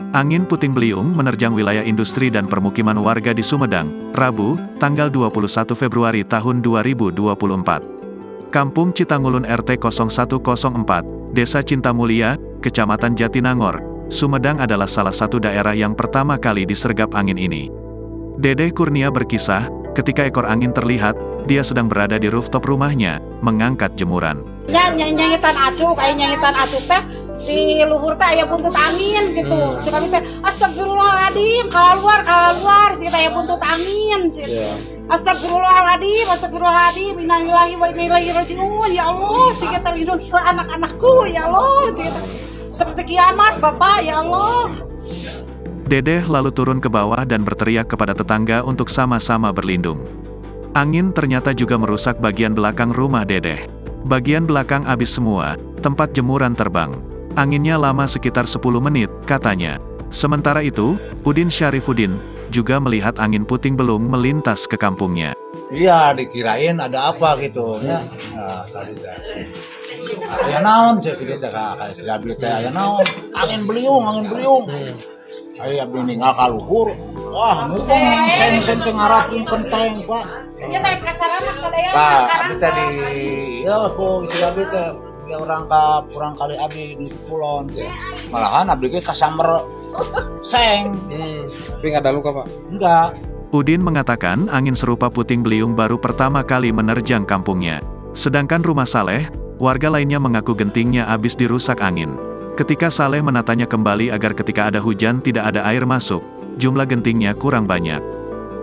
Angin puting beliung menerjang wilayah industri dan permukiman warga di Sumedang, Rabu, tanggal 21 Februari tahun 2024. Kampung Citangulun RT 0104, Desa Cintamulia, Kecamatan Jatinangor, Sumedang adalah salah satu daerah yang pertama kali disergap angin ini. Dedeh Kurnia berkisah, ketika ekor angin terlihat, dia sedang berada di rooftop rumahnya, mengangkat jemuran. Nyanyitan acuh, kayak nyanyitan acuh teh, di luhur teh aya buntut angin gitu. Si kami teh, astagfirullahaladzim, keluar, si aya buntut angin. Astagfirullahaladzim, innalillahi wa inna ilaihi raji'un. Ya Allah, si kita lindungilah anak-anakku, ya Allah, si kita seperti kiamat, Bapak, ya Allah. Dedeh lalu turun ke bawah dan berteriak kepada tetangga untuk sama-sama berlindung. Angin ternyata juga merusak bagian belakang rumah Dedeh. Bagian belakang habis semua, tempat jemuran terbang. Anginnya lama sekitar 10 menit, katanya. Sementara itu, Udin Syarifuddin juga melihat angin puting beliung melintas ke kampungnya. Iya, dikirain ada apa gitu ya. Nah, tadi ya naon cek kita kayak silabi teh aya naon, angin beliung. Aya abdi ninggal ka luhur. Wah, ngeumpeng seng teh ngarapkeun kenteng, Pak. Nya teh kacara mah sadaya. Pak, abdi tadi ya po silabi teh ya urang kali abdi di kulon teh. Malahan abdi ge kasamber seng. Tapi nggak ada luka, Pak? Enggak. Udin mengatakan angin serupa puting beliung baru pertama kali menerjang kampungnya. Sedangkan rumah Saleh, warga lainnya mengaku gentingnya habis dirusak angin. Ketika Saleh menatanya kembali agar ketika ada hujan tidak ada air masuk, jumlah gentingnya kurang banyak.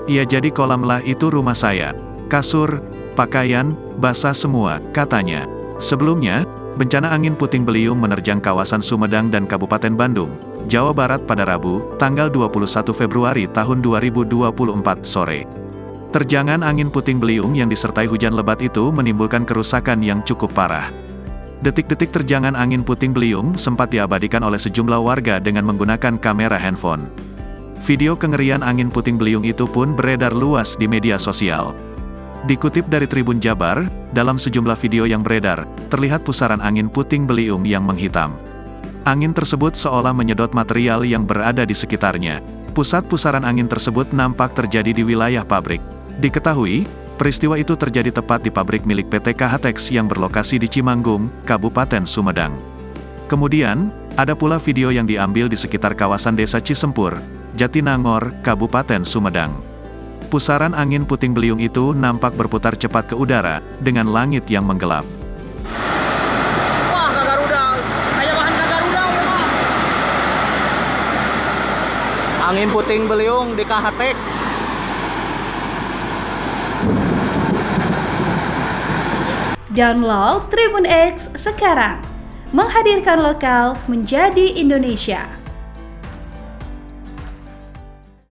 Ia jadi kolam lah itu rumah saya. Kasur, pakaian, basah semua, katanya. Sebelumnya, bencana angin puting beliung menerjang kawasan Sumedang dan Kabupaten Bandung, Jawa Barat pada Rabu, tanggal 21 Februari tahun 2024 sore. Terjangan angin puting beliung yang disertai hujan lebat itu menimbulkan kerusakan yang cukup parah. Detik-detik terjangan angin puting beliung sempat diabadikan oleh sejumlah warga dengan menggunakan kamera handphone. Video kengerian angin puting beliung itu pun beredar luas di media sosial. Dikutip dari Tribun Jabar, dalam sejumlah video yang beredar, terlihat pusaran angin puting beliung yang menghitam. Angin tersebut seolah menyedot material yang berada di sekitarnya. Pusat pusaran angin tersebut nampak terjadi di wilayah pabrik. Diketahui, peristiwa itu terjadi tepat di pabrik milik PT KHTEX yang berlokasi di Cimanggung, Kabupaten Sumedang. Kemudian, ada pula video yang diambil di sekitar kawasan Desa Cisempur, Jatinangor, Kabupaten Sumedang. Pusaran angin puting beliung itu nampak berputar cepat ke udara, dengan langit yang menggelap. Wah, Kagaruda. Aya bahan Kagaruda ya, Pak. Angin puting beliung di KHTEX. Download Tribun X sekarang, menghadirkan lokal menjadi Indonesia.